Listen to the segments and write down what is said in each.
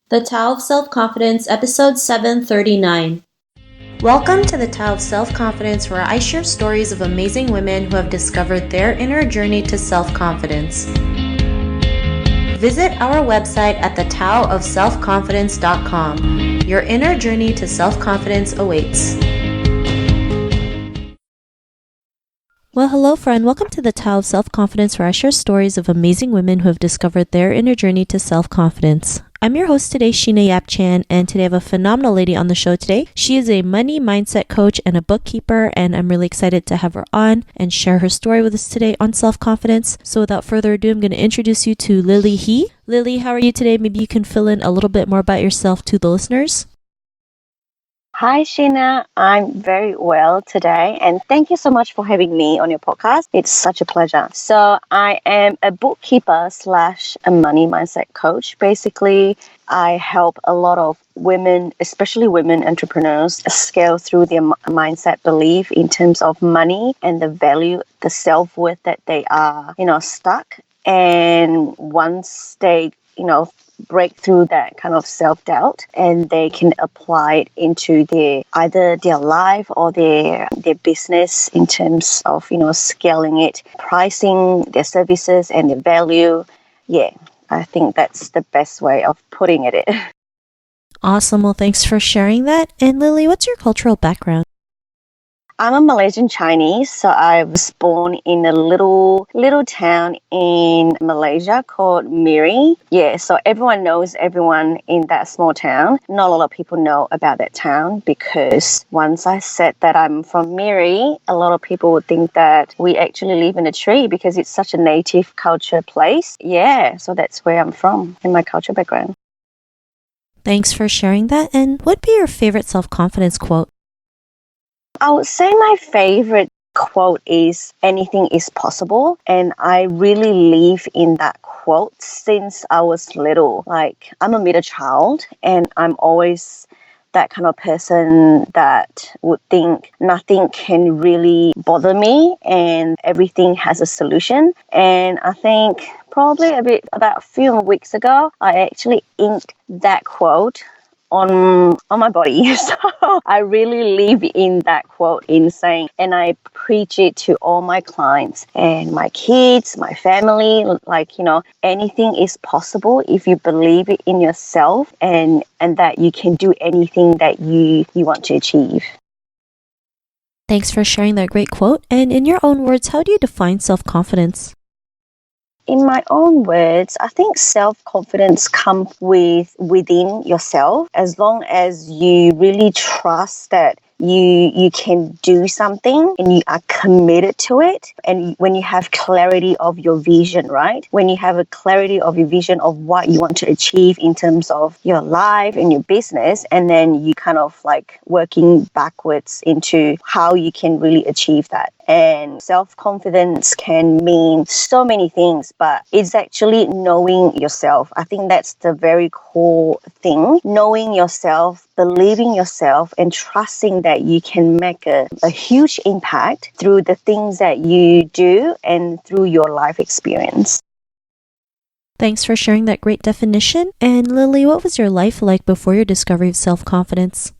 The Tao of Self-Confidence, episode 739. Welcome to the Tao of Self-Confidence, where I share stories of amazing women who have discovered their inner journey to self-confidence. Visit our website at thetaoofselfconfidence.com. Your inner journey to self-confidence awaits. Well, hello, friend. Welcome to the Tao of Self-Confidence, where I share stories of amazing women who have discovered their inner journey to self-confidence. I'm your host today, Sheena Yap Chan, and today I have a phenomenal lady on the show today. She is a money mindset coach and a bookkeeper, and I'm really excited to have her on and share her story with us today on self-confidence. So without further ado, I'm going to introduce you to Lily He. Lily, how are you today? Maybe you can fill in a little bit more about yourself to the listeners. Hi, Sheena. I'm very well today, and thank you so much for having me on your podcast. It's such a pleasure. So I am a bookkeeper / a money mindset coach. Basically, I help a lot of women, especially women entrepreneurs, scale through their mindset belief in terms of money and the value, the self-worth that they are, stuck. And once they, break through that kind of self-doubt, and they can apply it into either their life or their business in terms of scaling it, pricing their services and their value. Yeah, I think that's the best way of putting it. Awesome. Well, thanks for sharing that. And Lily, what's your cultural background? I'm a Malaysian Chinese, so I was born in a little town in Malaysia called Miri. Yeah, so everyone knows everyone in that small town. Not a lot of people know about that town because once I said that I'm from Miri, a lot of people would think that we actually live in a tree because it's such a native culture place. Yeah, so that's where I'm from in my culture background. Thanks for sharing that. And what would be your favorite self-confidence quote? I would say my favorite quote is anything is possible, and I really live in that quote since I was little. Like, I'm a middle child, and I'm always that kind of person that would think nothing can really bother me and everything has a solution. And I think probably about a few weeks ago, I actually inked that quote on my body. So I really live in that quote in saying, and I preach it to all my clients and my kids, my family, anything is possible if you believe it in yourself and that you can do anything that you want to achieve. Thanks for sharing that great quote. And in your own words, how do you define self-confidence? In my own words, I think self-confidence comes within yourself as long as you really trust that you can do something and you are committed to it. And when you have clarity of your vision, right? When you have a clarity of your vision of what you want to achieve in terms of your life and your business, and then you kind of like working backwards into how you can really achieve that. And self-confidence can mean so many things, but it's actually knowing yourself. I think that's the very core thing. Knowing yourself, believing yourself, and trusting that you can make a huge impact through the things that you do and through your life experience. Thanks for sharing that great definition. And Lily, what was your life like before your discovery of self-confidence?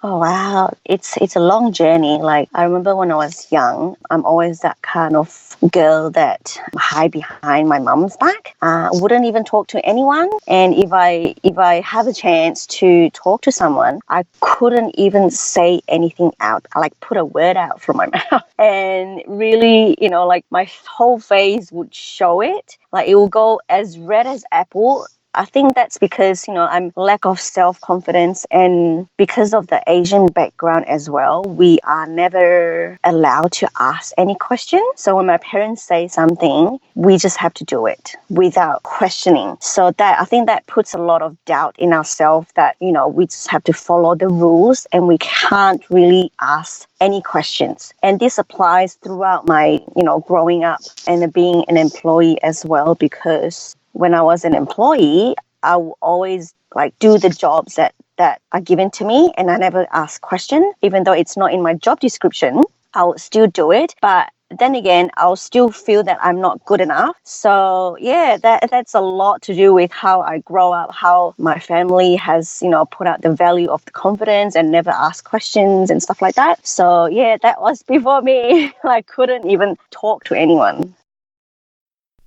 Oh, wow. It's a long journey. Like, I remember when I was young, I'm always that kind of girl that hide behind my mom's back. Wouldn't even talk to anyone. And if I have a chance to talk to someone, I couldn't even say anything out. I put a word out from my mouth. And really, my whole face would show it. Like, it will go as red as apple. I think that's because, I'm lack of self-confidence, and because of the Asian background as well, we are never allowed to ask any questions. So when my parents say something, we just have to do it without questioning. So I think that puts a lot of doubt in ourselves that, we just have to follow the rules and we can't really ask any questions. And this applies throughout my, growing up and being an employee as well, because when I was an employee, I will always do the jobs that are given to me, and I never ask questions. Even though it's not in my job description, I would still do it. But then again, I'll still feel that I'm not good enough. So yeah, that's a lot to do with how I grow up, how my family has, put out the value of the confidence and never ask questions and stuff like that. So yeah, that was before me. I couldn't even talk to anyone.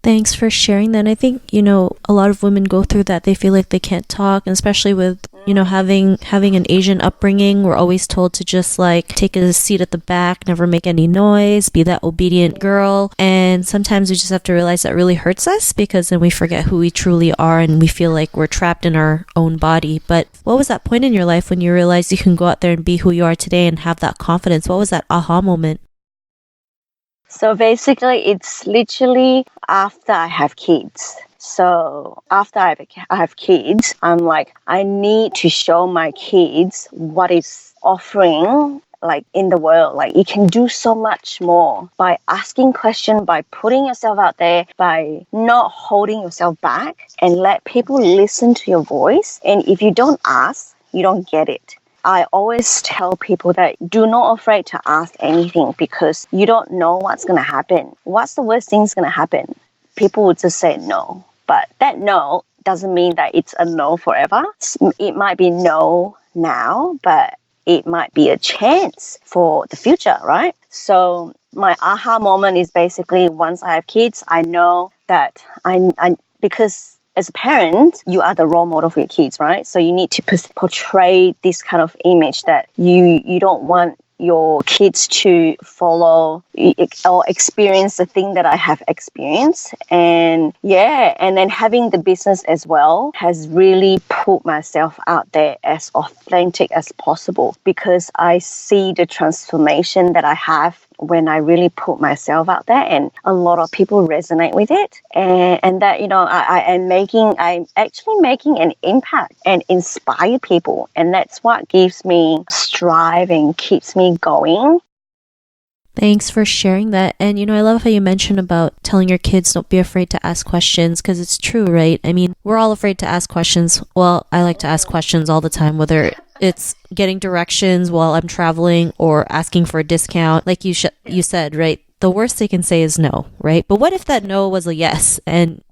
Thanks for sharing that. And I think, a lot of women go through that. They feel like they can't talk, and especially with, having an Asian upbringing, we're always told to just like take a seat at the back, never make any noise, be that obedient girl. And sometimes we just have to realize that really hurts us, because then we forget who we truly are and we feel like we're trapped in our own body. But what was that point in your life when you realized you can go out there and be who you are today and have that confidence? What was that aha moment? So basically, it's literally after I have kids. So after I have kids, I'm like, I need to show my kids what is offering like in the world. Like you can do so much more by asking questions, by putting yourself out there, by not holding yourself back, and let people listen to your voice. And if you don't ask, you don't get it. I always tell people that do not afraid to ask anything, because you don't know what's going to happen. What's the worst thing's going to happen? People would just say no. But that no doesn't mean that it's a no forever. It might be no now, but it might be a chance for the future, right? So my aha moment is basically once I have kids, I know that because as a parent, you are the role model for your kids, right? So you need to portray this kind of image that you don't want your kids to follow or experience the thing that I have experienced. And yeah, and then having the business as well has really put myself out there as authentic as possible, because I see the transformation that I have when I really put myself out there, and a lot of people resonate with it, and that I'm actually making an impact and inspire people, and that's what gives me strive and keeps me going. Thanks for sharing that. And, I love how you mentioned about telling your kids don't be afraid to ask questions, because it's true, right? I mean, we're all afraid to ask questions. Well, I like to ask questions all the time, whether it's getting directions while I'm traveling or asking for a discount. Like you said, right? The worst they can say is no, right? But what if that no was a yes? And,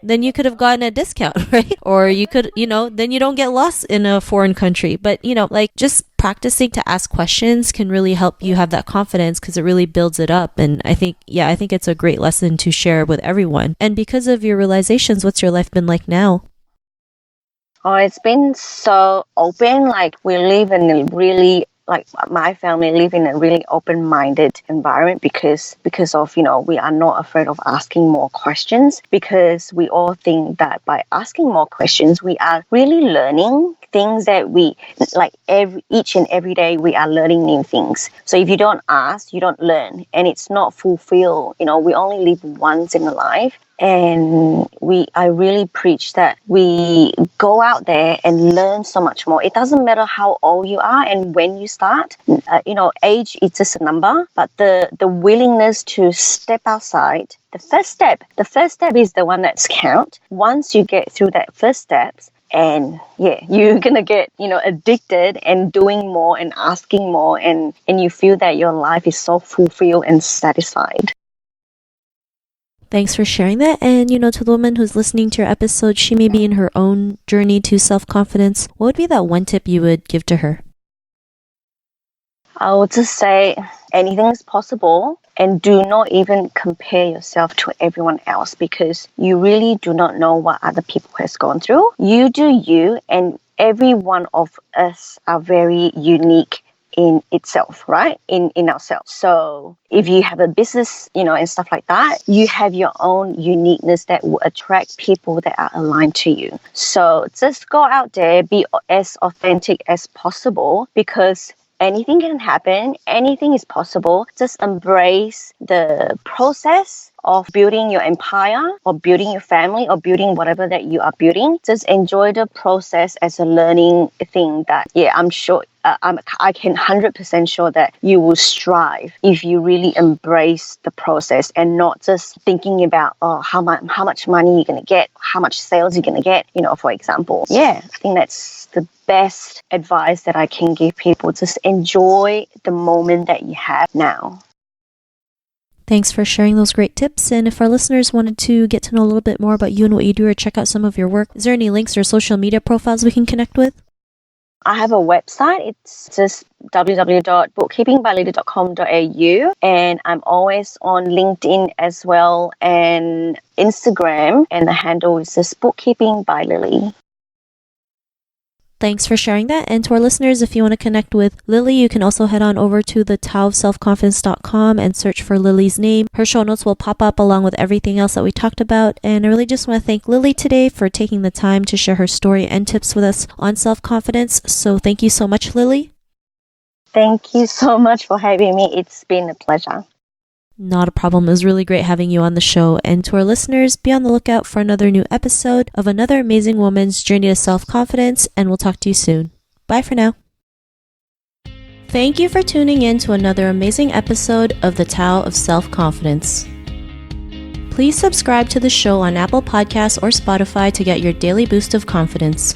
then you could have gotten a discount, right? Or you could, then you don't get lost in a foreign country. But, like just practicing to ask questions can really help you have that confidence, because it really builds it up. And I think it's a great lesson to share with everyone. And because of your realizations, what's your life been like now? Oh, it's been so open. Like we live in a really, like my family live in a really open-minded environment, because of, we are not afraid of asking more questions, because we all think that by asking more questions, we are really learning things that we like each and every day we are learning new things. So if you don't ask, you don't learn, and it's not fulfilled. We only live once in a life. And I really preach that we go out there and learn so much more. It doesn't matter how old you are and when you start. Age is just a number, but the willingness to step outside, the first step is the one that's count. Once you get through that first steps, and yeah, you're gonna get addicted and doing more and asking more, and you feel that your life is so fulfilled and satisfied. Thanks for sharing that. And, to the woman who's listening to your episode, she may be in her own journey to self-confidence. What would be that one tip you would give to her? I would just say anything is possible, and do not even compare yourself to everyone else, because you really do not know what other people has gone through. You do you, and every one of us are very unique in itself, right? In ourselves. So if you have a business, and stuff like that, you have your own uniqueness that will attract people that are aligned to you. So just go out there, be as authentic as possible, because anything can happen, anything is possible. Just embrace the process of building your empire or building your family or building whatever that you are building. Just enjoy the process as a learning thing that, I'm sure, I can 100% sure that you will strive if you really embrace the process and not just thinking about, how much money you're going to get, how much sales you're going to get, for example. Yeah, I think that's the best advice that I can give people. Just enjoy the moment that you have now. Thanks for sharing those great tips. And if our listeners wanted to get to know a little bit more about you and what you do or check out some of your work, is there any links or social media profiles we can connect with? I have a website. It's just www.bookkeepingbylily.com.au, and I'm always on LinkedIn as well and Instagram, and the handle is just Bookkeeping by Lily. Thanks for sharing that. And to our listeners, if you want to connect with Lily, you can also head on over to the taoofselfconfidence.com and search for Lily's name. Her show notes will pop up along with everything else that we talked about. And I really just want to thank Lily today for taking the time to share her story and tips with us on self-confidence. So thank you so much, Lily. Thank you so much for having me. It's been a pleasure. Not a problem. It was really great having you on the show. And to our listeners, be on the lookout for another new episode of another amazing woman's journey to self-confidence, and we'll talk to you soon. Bye for now. Thank you for tuning in to another amazing episode of the Tao of Self-Confidence. Please subscribe to the show on Apple Podcasts or Spotify to get your daily boost of confidence.